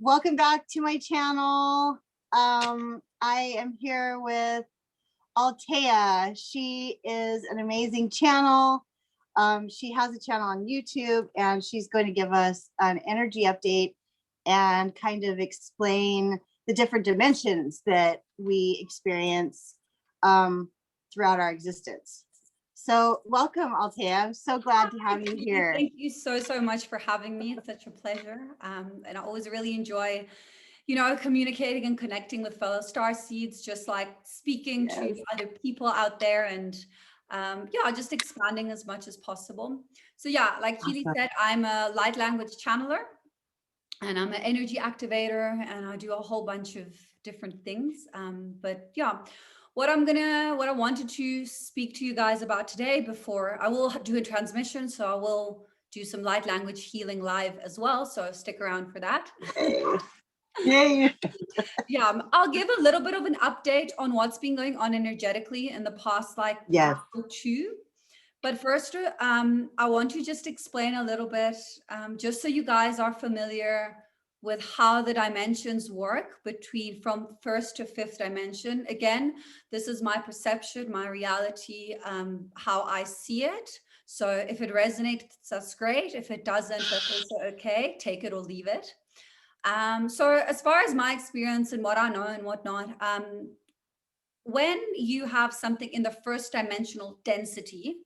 Welcome back to my channel. I am here with Altea. She is an amazing channel. She has a channel on YouTube, and she's going to give us an energy update and kind of explain the different dimensions that we experience throughout our existence. So welcome, Altea. I'm so glad to have you here. Thank you so much for having me. It's such a pleasure. And I always really enjoy, communicating and connecting with fellow starseeds, just like speaking to other people out there and just expanding as much as possible. So yeah, like Keeley said, I'm a light language channeler and I'm an energy activator, and I do a whole bunch of different things. But yeah, what I wanted to speak to you guys about today, before I will do a transmission, so I will do some light language healing live as well. So stick around for that. Yay. Yeah, I'll give a little bit of an update on what's been going on energetically in the past, like week or two. But first, I want to just explain a little bit, just so you guys are familiar with how the dimensions work from first to fifth dimension. Again, this is my perception, my reality, how I see it. So if it resonates, that's great. If it doesn't, that's also okay. Take it or leave it. So as far as my experience and what I know and whatnot, when you have something in the first dimensional density,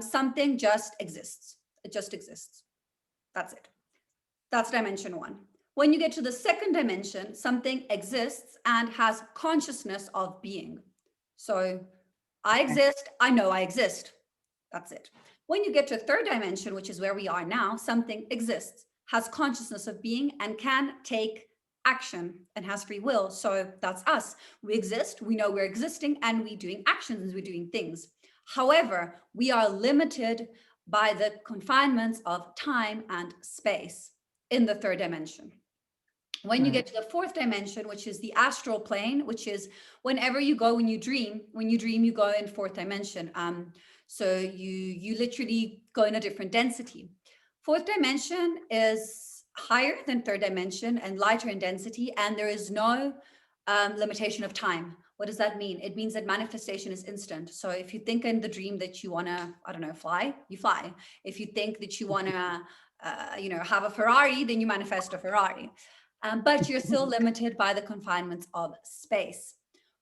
something just exists. It just exists. That's it. That's dimension one. When you get to the second dimension, something exists and has consciousness of being. So I exist, I know I exist. That's it. When you get to third dimension, which is where we are now, something exists, has consciousness of being, and can take action and has free will. So that's us. We exist, we know we're existing, and we're doing actions, we're doing things. However, we are limited by the confinements of time and space in the third dimension. When you get to the fourth dimension, which is the astral plane, which is whenever you go, when you dream, you go in fourth dimension. So you literally go in a different density. Fourth dimension is higher than third dimension and lighter in density, and there is no limitation of time. What does that mean? It means that manifestation is instant. So if you think in the dream that you want to, I don't know, fly, you fly. If you think that you want to, have a Ferrari, then you manifest a Ferrari. But you're still limited by the confinements of space.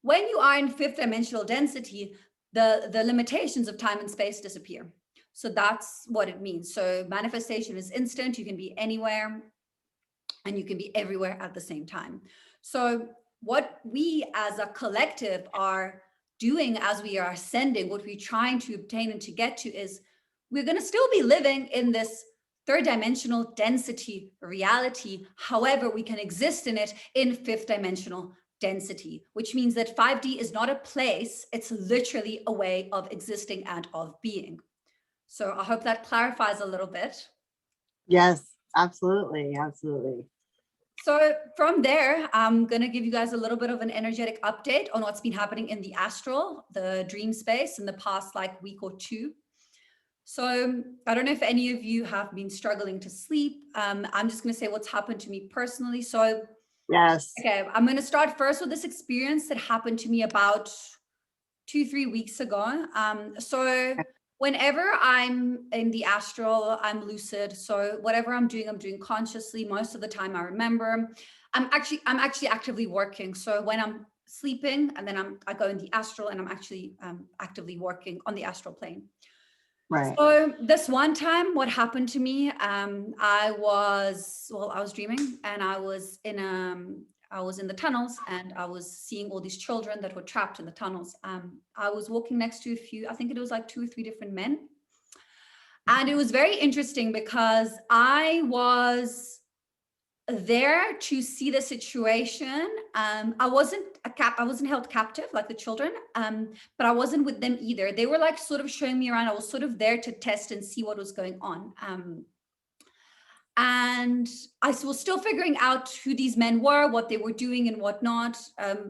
When you are in fifth dimensional density, the limitations of time and space disappear. So that's what it means. So manifestation is instant. You can be anywhere and you can be everywhere at the same time. So what we as a collective are doing as we are ascending, what we're trying to obtain and to get to, is we're going to still be living in this third dimensional density reality. However, we can exist in it in fifth dimensional density, which means that 5D is not a place, it's literally a way of existing and of being. So I hope that clarifies a little bit. Yes, absolutely. Absolutely. So from there, I'm going to give you guys a little bit of an energetic update on what's been happening in the astral, the dream space, in the past week or two. So I don't know if any of you have been struggling to sleep. I'm just going to say what's happened to me personally. So yes. Okay, I'm going to start first with this experience that happened to me about 2-3 weeks ago. So whenever I'm in the astral, I'm lucid. So whatever I'm doing consciously. Most of the time I remember. I'm actually actively working. So when I'm sleeping, and then I go in the astral, and I'm actually actively working on the astral plane. Right. So this one time, what happened to me, I was dreaming, and I was in the tunnels, and I was seeing all these children that were trapped in the tunnels. I was walking next to a few, I think it was like 2 or 3 different men. And it was very interesting because I was there to see the situation. I wasn't held captive like the children, but I wasn't with them either. They were like sort of showing me around. I was sort of there to test and see what was going on. And I was still figuring out who these men were, what they were doing and whatnot.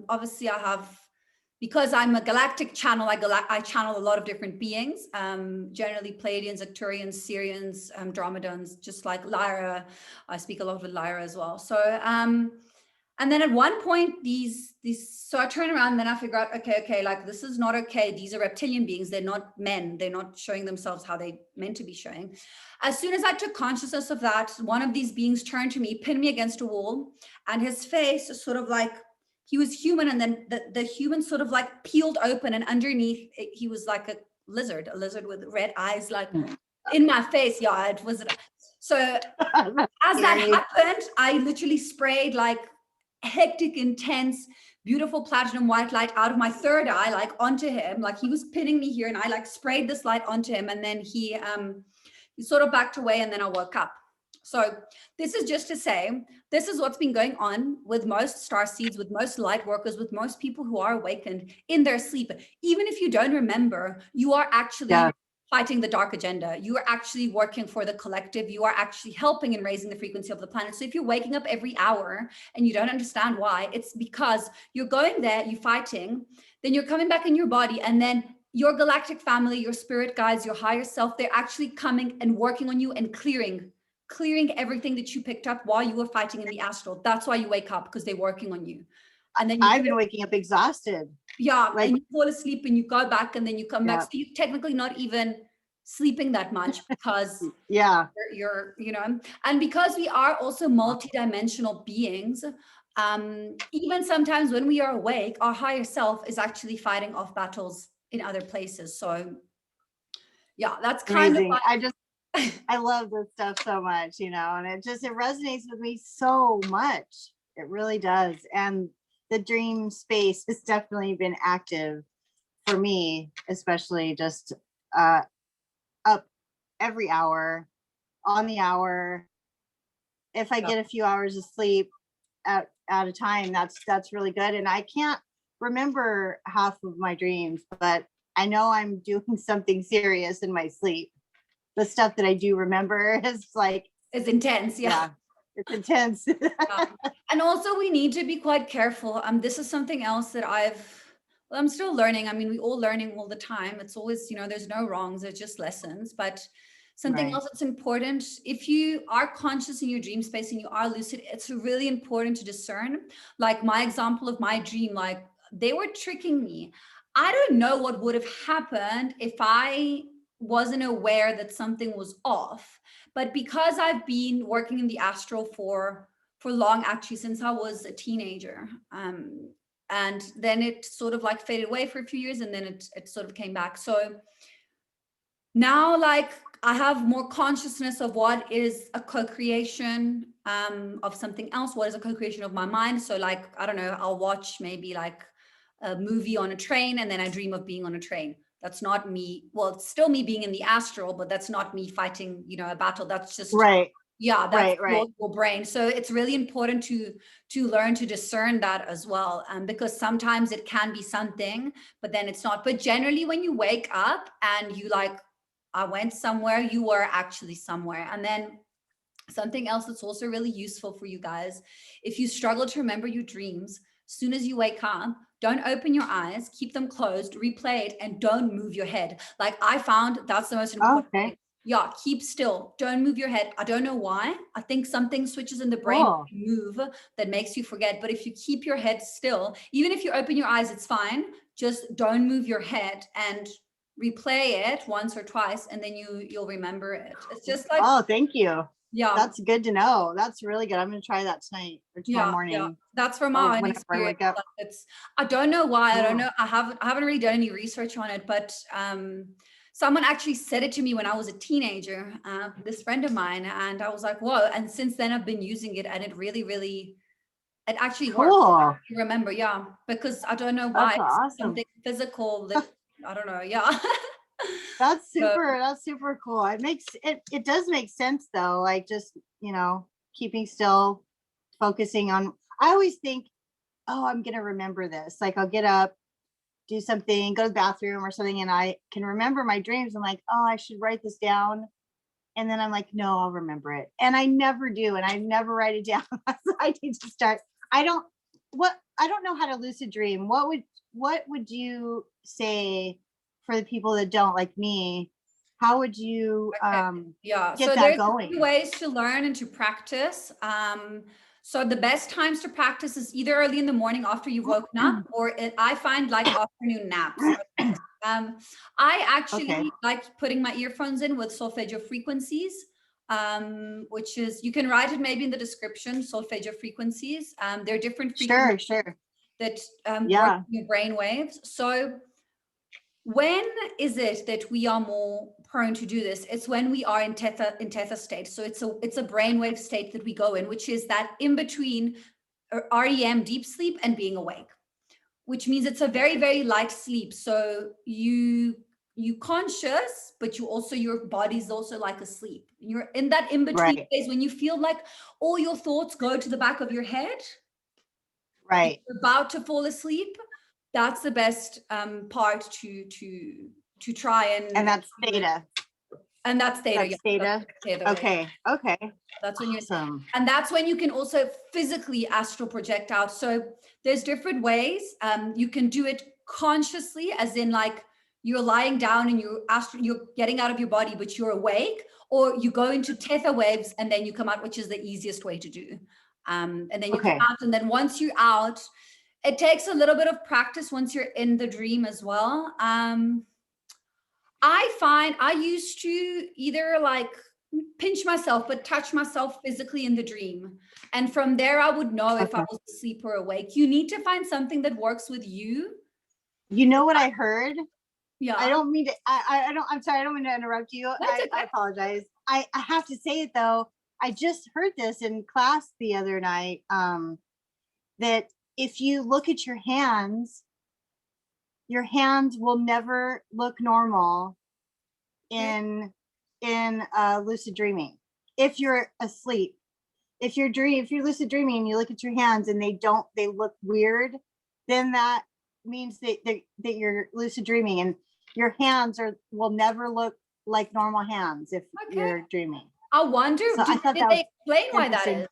Obviously I have because I'm a galactic channel, I channel a lot of different beings, generally Pleiadians, Arcturians, Sirians, Dromedans, just like Lyra. I speak a lot with Lyra as well. So, and then at one point, so I turn around and then I figure out, okay, like this is not okay. These are reptilian beings. They're not men. They're not showing themselves how they meant to be showing. As soon as I took consciousness of that, one of these beings turned to me, pinned me against a wall, and his face is sort of like, he was human, and then the human sort of like peeled open, and underneath he was like a lizard with red eyes, like in my face. Yeah, it was. So as that happened, I literally sprayed like hectic, intense, beautiful platinum white light out of my third eye, like onto him, like he was pinning me here, and I like sprayed this light onto him, and then he sort of backed away, and then I woke up. So this is just to say, this is what's been going on with most starseeds, with most light workers, with most people who are awakened in their sleep. Even if you don't remember, you are actually fighting the dark agenda. You are actually working for the collective. You are actually helping in raising the frequency of the planet. So if you're waking up every hour and you don't understand why, it's because you're going there, you're fighting, then you're coming back in your body, and then your galactic family, your spirit guides, your higher self, they're actually coming and working on you and clearing everything that you picked up while you were fighting in the astral. That's why you wake up, because they're working on you. And then I've been waking up exhausted. Yeah, like, and you fall asleep and you go back and then you come back. So you're technically not even sleeping that much, because you're, you know, and because we are also multidimensional beings, even sometimes when we are awake, our higher self is actually fighting off battles in other places. So yeah, that's kind of like, I love this stuff so much, you know, and it resonates with me so much. It really does. And the dream space has definitely been active for me, especially just up every hour, on the hour. If I get a few hours of sleep at a time, that's really good. And I can't remember half of my dreams, but I know I'm doing something serious in my sleep. The stuff that I do remember is like, it's intense. Yeah, it's intense. And also we need to be quite careful. This is something else that I'm still learning. I mean, we're all learning all the time. It's always, you know, there's no wrongs, there's just lessons. But something else that's important, if you are conscious in your dream space and you are lucid, it's really important to discern. Like my example of my dream, like they were tricking me. I don't know what would have happened if I wasn't aware that something was off. But because I've been working in the astral for long, actually, since I was a teenager, and then it sort of like faded away for a few years, and then it sort of came back. So now, like, I have more consciousness of what is a co-creation of something else, what is a co-creation of my mind. So like, I don't know, I'll watch maybe like a movie on a train, and then I dream of being on a train. That's not me. Well, it's still me being in the astral, but that's not me fighting, you know, a battle. That's just that's your brain. So it's really important to learn to discern that as well, because sometimes it can be something, but then it's not. But generally, when you wake up and you like, I went somewhere, you were actually somewhere. And then something else that's also really useful for you guys, if you struggle to remember your dreams, as soon as you wake up, don't open your eyes, keep them closed, replay it, and don't move your head. Like I found that's the most important thing. Yeah, keep still. Don't move your head. I don't know why. I think something switches in the brain move that makes you forget. But if you keep your head still, even if you open your eyes, it's fine. Just don't move your head and replay it once or twice, and then you'll remember it. It's just like, oh, thank you. Yeah, that's good to know. That's really good. I'm gonna try that tonight or tomorrow morning. Yeah. That's from my own experience. I don't know why. I don't know. I haven't really done any research on it, but someone actually said it to me when I was a teenager, this friend of mine, and I was like, whoa. And since then I've been using it, and it really, really, it actually works. You remember, because I don't know why. That's awesome. Something physical that I don't know. That's super. That's super cool. It does make sense though. Like just, you know, keeping still, focusing on. I always think, oh, I'm gonna remember this. Like I'll get up, do something, go to the bathroom or something, and I can remember my dreams. I'm like, oh, I should write this down. And then I'm like, no, I'll remember it. And I never do, and I never write it down. So I need to start. I I don't know how to lucid dream. What would you say for the people that don't, like me? How would you yeah, get so that there's going? ways to learn and to practice. So the best times to practice is either early in the morning after you've woken up, or I find like afternoon naps. I actually like putting my earphones in with solfeggio frequencies, which is, you can write it maybe in the description, solfeggio frequencies. They're different frequencies that work in your brain waves. So when is it that we are more prone to do this? It's when we are in theta state. So it's a brainwave state that we go in, which is that in between REM, deep sleep, and being awake, which means it's a very, very light sleep. So you conscious, but your body's also like asleep. You're in that in between phase when you feel like all your thoughts go to the back of your head. Right. You're about to fall asleep. That's the best part to try and that's theta. And that's theta. That's theta. Okay. That's when awesome. And that's when you can also physically astral project out. So there's different ways. You can do it consciously, as in like you're lying down and you're getting out of your body, but you're awake, or you go into theta waves and then you come out, which is the easiest way to do. And then you come out, and then once you're out, it takes a little bit of practice once you're in the dream as well. I find I used to either like pinch myself, but touch myself physically in the dream. And from there, I would know if I was asleep or awake. You need to find something that works with you. You know what I heard? Yeah. I don't mean to, I'm sorry, I don't mean to interrupt you. I apologize. I have to say it though. I just heard this in class the other night, that if you look at your hands will never look normal in lucid dreaming. If you're asleep, if you're lucid dreaming and you look at your hands and they look weird, then that means that you're lucid dreaming, and your hands will never look like normal hands if you're dreaming. I wonder, so did they explain why that is?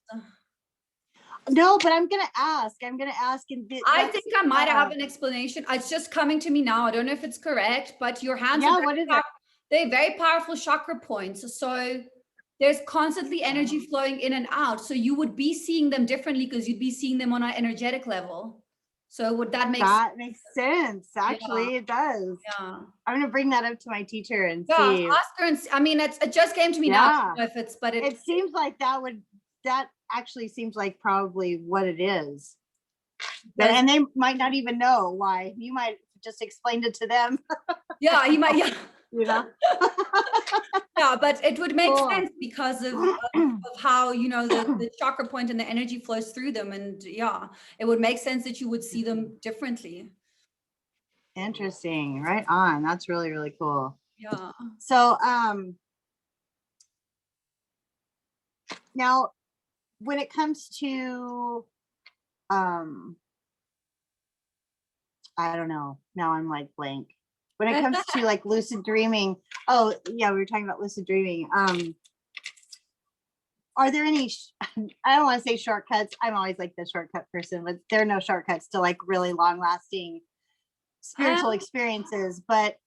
No, but I'm gonna ask. I think I might have an explanation. It's just coming to me now. I don't know if it's correct, but your hands are they're very powerful chakra points. So there's constantly energy flowing in and out. So you would be seeing them differently because you'd be seeing them on an energetic level. So would that make sense? That makes sense. Actually, it does. Yeah. I'm gonna bring that up to my teacher and see. Ask her, and I mean, it just came to me now. If it's, but it seems like that actually seems like probably what it is. And they might not even know why. You might just explained it to them. Yeah, you might. Yeah. You know. Yeah, but it would make sense because of how, you know, the chakra point and the energy flows through them, and yeah, it would make sense that you would see them differently. Interesting. Right on. That's really, really cool. Yeah. So now when it comes to I don't know, now I'm like blank. When it comes to like lucid dreaming, oh yeah, we were talking about lucid dreaming. Are there any, I don't want to say shortcuts. I'm always like the shortcut person, but there are no shortcuts to like really long lasting spiritual experiences. But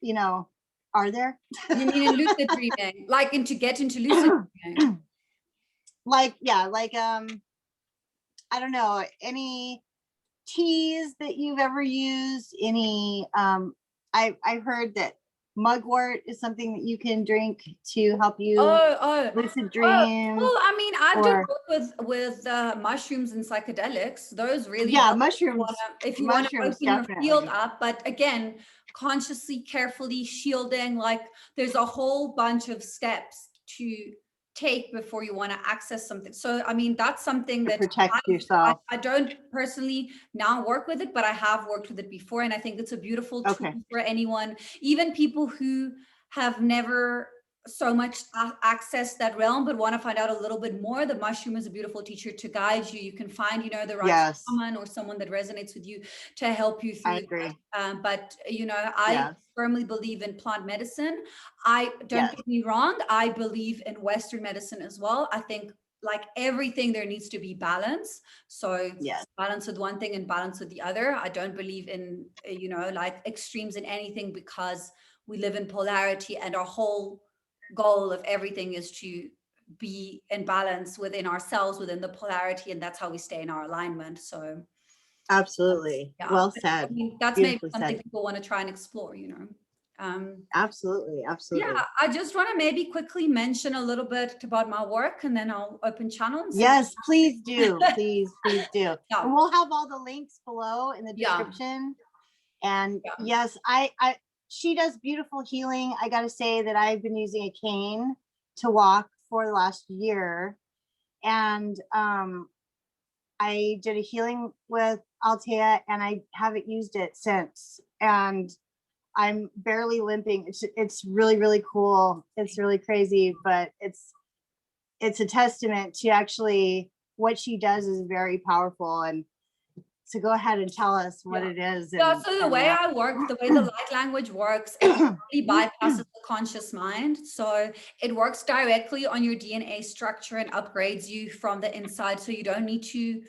you know, are there? You mean in lucid dreaming, like to get into lucid dreaming? Like, yeah, like I don't know, any teas that you've ever used, any I heard that mugwort is something that you can drink to help you lucid dream. Well, I mean, I've done with mushrooms and psychedelics. Those really help mushrooms if you want to open your field up. But again, consciously, carefully shielding, like there's a whole bunch of steps to take before you want to access something. So I mean, that's something that protect yourself. I don't personally now work with it, but I have worked with it before, and I think it's a beautiful tool for anyone, even people who have never so much access that realm but want to find out a little bit more. The mushroom is a beautiful teacher to guide you. You can find, you know, the right shaman or someone that resonates with you to help you through. I agree. But you know, I firmly believe in plant medicine. I don't get me wrong, I believe in Western medicine as well. I think like everything, there needs to be balance. So Yes, balance with one thing and balance with the other. I don't believe in, you know, like extremes in anything, because we live in polarity, and our whole goal of everything is to be in balance within ourselves, within the polarity, and that's how we stay in our alignment. So absolutely. yeah, Well I said. mean, that's maybe Beautifully something said. people want to try and explore, you know. Absolutely, Yeah, absolutely. I just want to maybe quickly mention a little bit about my work, and then I'll open channel and see. Yes, please do. Please do. Yeah. And we'll have all the links below in the Yeah. description. And Yeah. yes, she does beautiful healing. I got to say that I've been using a cane to walk for the last year. And I did a healing with Altea, and I haven't used it since. And I'm barely limping. It's really, really cool. It's really crazy, but it's a testament to actually what she does is very powerful. And to go ahead and tell us what it is. Yeah, so the way I work, the way the light language works, it really bypasses the conscious mind. So it works directly on your DNA structure and upgrades you from the inside. So you don't need to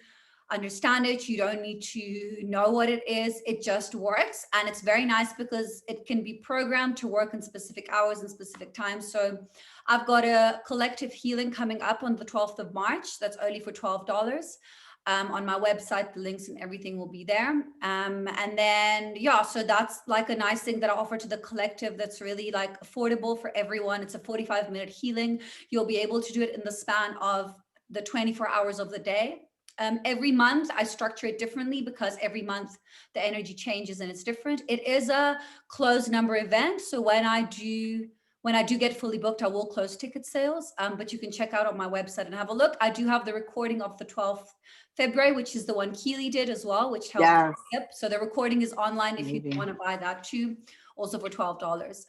understand it. You don't need to know what it is. It just works. And it's very nice because it can be programmed to work in specific hours and specific times. So I've got a collective healing coming up on the 12th of March. That's only for $12. On my website, the links and everything will be there. And then, yeah, so that's like a nice thing that I offer to the collective that's really like affordable for everyone. It's a 45-minute healing. You'll be able to do it in the span of the 24 hours of the day. Every month I structure it differently because every month the energy changes and it's different. It is a closed number event. So when I do get fully booked, I will close ticket sales, but you can check out on my website and have a look. I do have the recording of the 12th February, which is the one Keeley did as well, which helped. Yes. So the recording is online if you want to buy that too, also for $12.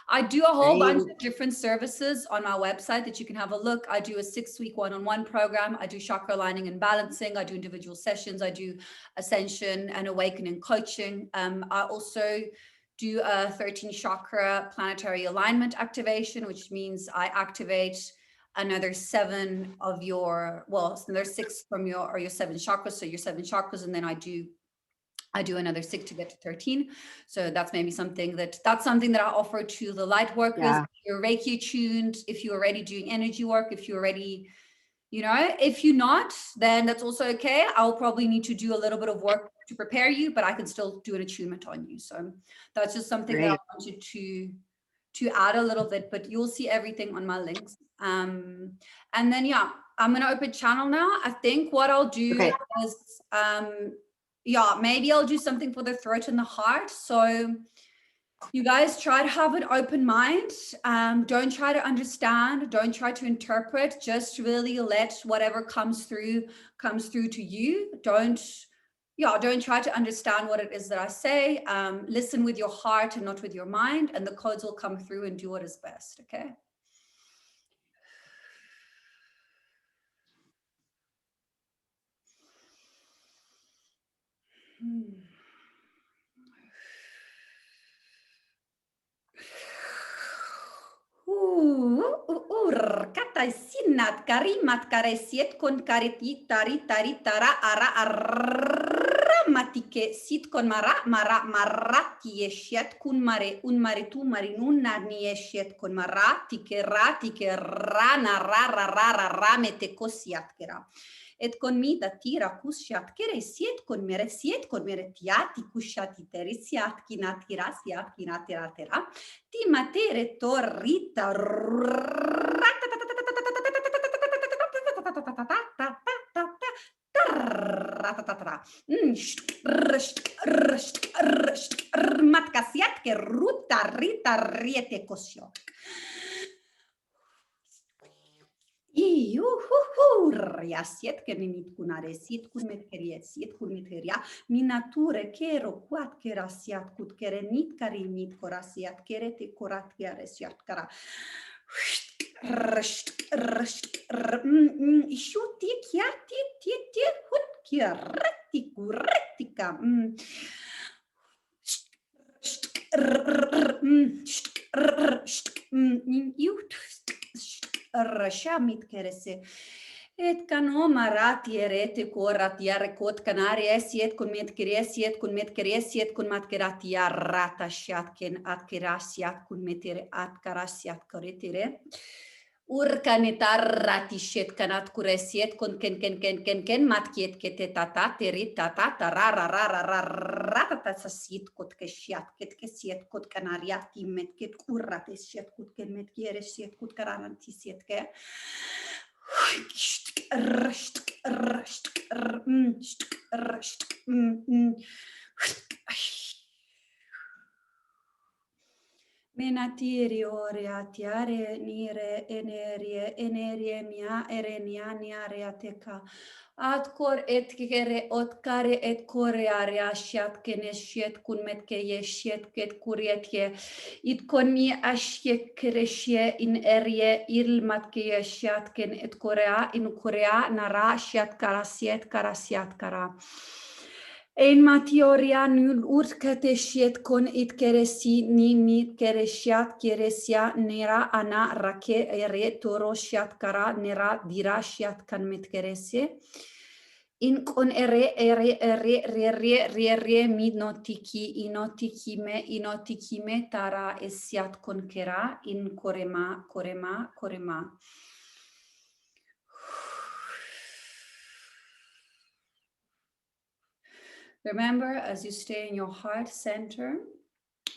I do a whole bunch of different services on my website that you can have a look. I do a 6-week one-on-one program. I do chakra aligning and balancing. I do individual sessions. I do ascension and awakening coaching. I also do a 13 chakra planetary alignment activation, which means I activate another 7 of your, well, there's 6 from your 7 chakras. So your 7 chakras, and then I do another 6 to get to 13. So that's maybe something that I offer to the light workers. Yeah. If you're Reiki tuned, if you're already doing energy work, if you're already, you know, if you're not, then that's also okay. I'll probably need to do a little bit of work to prepare you, but I can still do an attunement on you. So that's just something that I wanted to add a little bit, but you'll see everything on my links. And then, yeah, I'm going to open channel now. I think what I'll do is, yeah, maybe I'll do something for the throat and the heart. So you guys try to have an open mind. Don't try to understand. Don't try to interpret. Just really let whatever comes through to you. Don't try to understand what it is that I say. Listen with your heart and not with your mind, and the codes will come through and do what is best. Okay. Katai sinat karimat karesiet kon kareti tari tara ara matike sit kon mara marati eshet kun mare un mare tu marinun narni eshet kon marati ke rana ramete kosiat kera. Et con mida tira kushat keresiet kon mere tiati kushati teresiat kinatira tera ti matere torrita matkasiat ke ruta rita riete kosio. Ja siet che nimit kun aresit kun metkeria siet kun metkeria minature kero quat kera siat kut kere nit kari nit korasiat kere te korat kere siat kara shuti kiati ti hut kirati kuretika Rashamit keresi. Et kano marati erete koratia rekot kanari esiet kun met keresiet kun met keresiet kun mat keratia rata shatken at kerasiat kun metere at karasiat koretire. Urkanitarrati shet kanat kuresiet kun ken mat kiet kete tata teri tata tarara tasasit kot keshiat ket kesiet kot kanariati met ket kurrate shet kot ken met keresiet kot kararanti siet ke. Menatiri oreatiare nire enerie mia erenia niareateka atkor et kere otkare et korearea shat keneshet kun metke yeshet ket kurietje it koni ashye kreshe in erie ilmatke yeshat ken et korea in korea nara shat karasiet kara ein matioria nul urkate shiet kon it keresi ni mit keresiat keresia nera ana rake ere toro shiat kara nera dira shiat kan mit kerese in kon ere mi notiki me tara esiat kon kera in korema. Remember, as you stay in your heart center,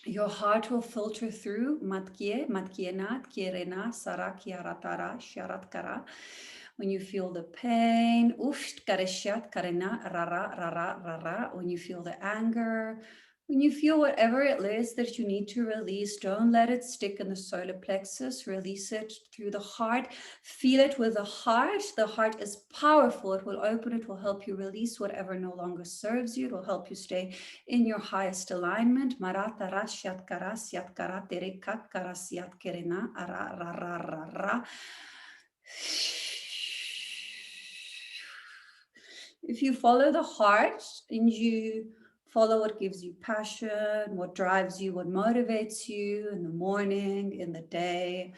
your heart will filter through matkiena, kierena, sara, kiaratara, sharatkara. When you feel the pain, kareshat, karena, rara. When you feel the anger, when you feel whatever it is that you need to release, don't let it stick in the solar plexus. Release it through the heart. Feel it with the heart. The heart is powerful. It will open. It will help you release whatever no longer serves you. It will help you stay in your highest alignment. Maratara shat kara siat kara tere kat kara siat kerena ra. If you follow the heart and you follow what gives you passion, what drives you, what motivates you in the morning, in the day.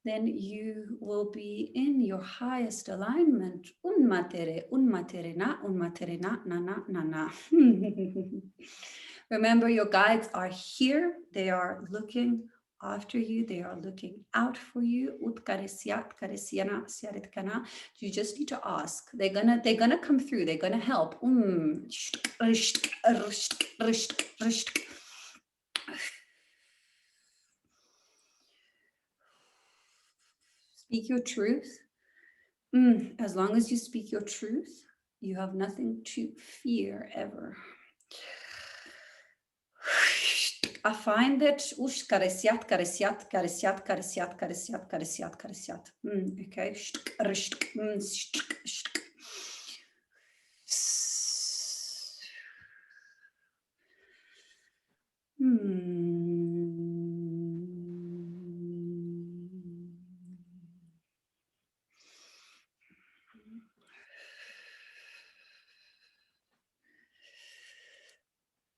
Then you will be in your highest alignment. Na. Remember, your guides are here. They are looking after you. They are looking out for you. You just need to ask. They're gonna come through. They're gonna help. Speak your truth. As long as you speak your truth, you have nothing to fear ever. I find that karesiat. Okay.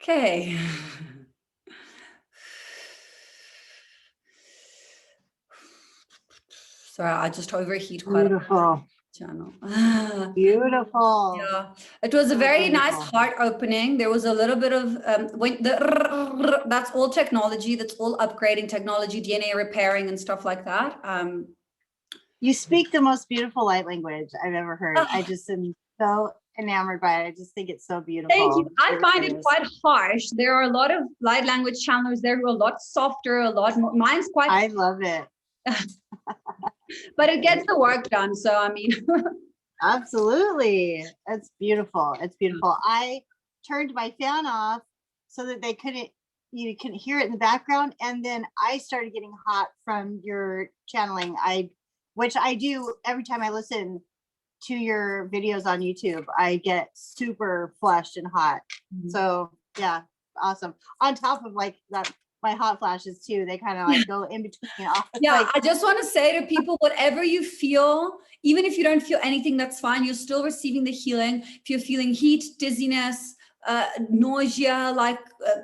Okay. Sorry, I just overheat quite Beautiful. Channel. Beautiful. Yeah, it was a very nice heart opening. There was a little bit of that's all technology. That's all upgrading technology, DNA repairing and stuff like that. You speak the most beautiful light language I've ever heard. I just am so enamored by it. I just think it's so beautiful. Thank you. I find it quite harsh. There are a lot of light language channels there who are a lot softer, a lot more. Mine's quite. I love it. But it gets the work done. So, I mean. Absolutely. It's beautiful. It's beautiful. I turned my fan off so that you couldn't hear it in the background. And then I started getting hot from your channeling. Which I do every time I listen to your videos on YouTube. I get super flushed and hot. So yeah, awesome. On top of like that, my hot flashes too, they kind of like go in between. Yeah, I just want to say to people, whatever you feel, even if you don't feel anything, that's fine. You're still receiving the healing. If you're feeling heat, dizziness, nausea, like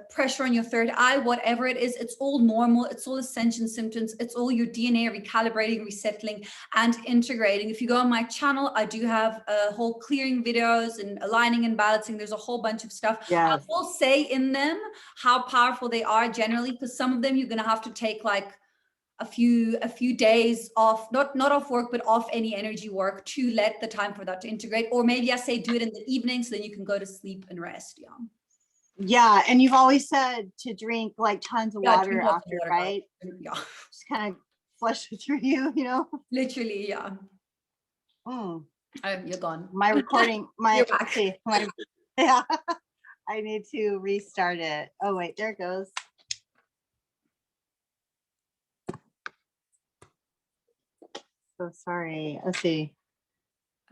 pressure on your third eye, whatever it is, it's all normal. It's all ascension symptoms. It's all your DNA recalibrating, resettling, and integrating. If you go on my channel, I do have a whole clearing videos and aligning and balancing. There's a whole bunch of stuff. Yes. I will say in them how powerful they are generally, because some of them you're going to have to take like a few days off, not off work, but off any energy work to let the time for that to integrate. Or maybe I say do it in the evening so then you can go to sleep and rest. Yeah, and you've always said to drink like tons of water drink lots of after, water, right? Yeah. Just kind of flush it through you, you know? Literally, yeah. Mm. Oh, you're gone. My recording, You're back. Yeah, I need to restart it. Oh wait, there it goes. So sorry. Let's see.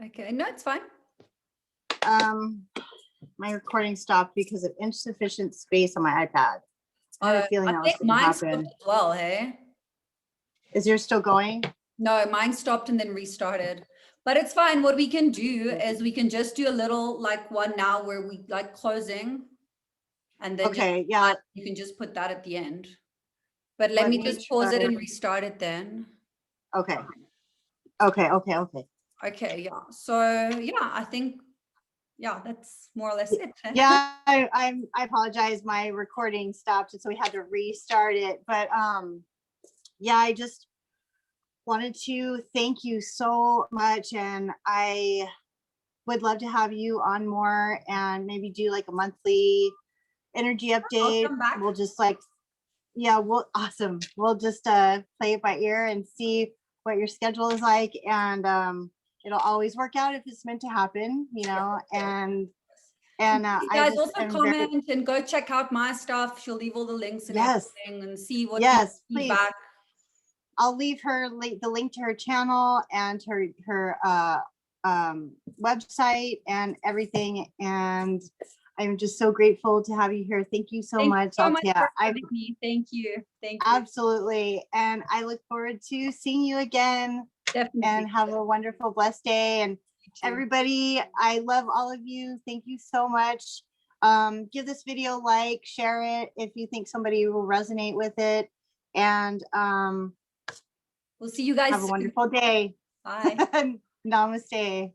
Okay, no, it's fine. My recording stopped because of insufficient space on my iPad. I had a feeling that was think going to mine happen. stopped as well, hey? Is yours still going? No, mine stopped and then restarted. But it's fine. What we can do is we can just do a little like one now where we like closing. And then okay, yeah. You can just put that at the end. But let me just pause it and restart it then. Okay. Okay, yeah. So yeah, I think that's more or less it. Yeah, I apologize. My recording stopped, and so we had to restart it. But yeah, I just wanted to thank you so much, and I would love to have you on more and maybe do like a monthly energy update. We'll just like, yeah, awesome. We'll just play it by ear and see what your schedule is like, and it'll always work out if it's meant to happen, you know. And you guys also comment and go check out my stuff. She'll leave all the links and everything and see what feedback. I'll leave her the link to her channel and her website and everything. And I'm just so grateful to have you here. Thank you so much. Thank you so much for having me. Thank you. Absolutely. And I look forward to seeing you again. Definitely. And have a wonderful, blessed day. And everybody, I love all of you. Thank you so much. Give this video a like, share it if you think somebody will resonate with it. And we'll see you guys have a wonderful day. Bye. Namaste.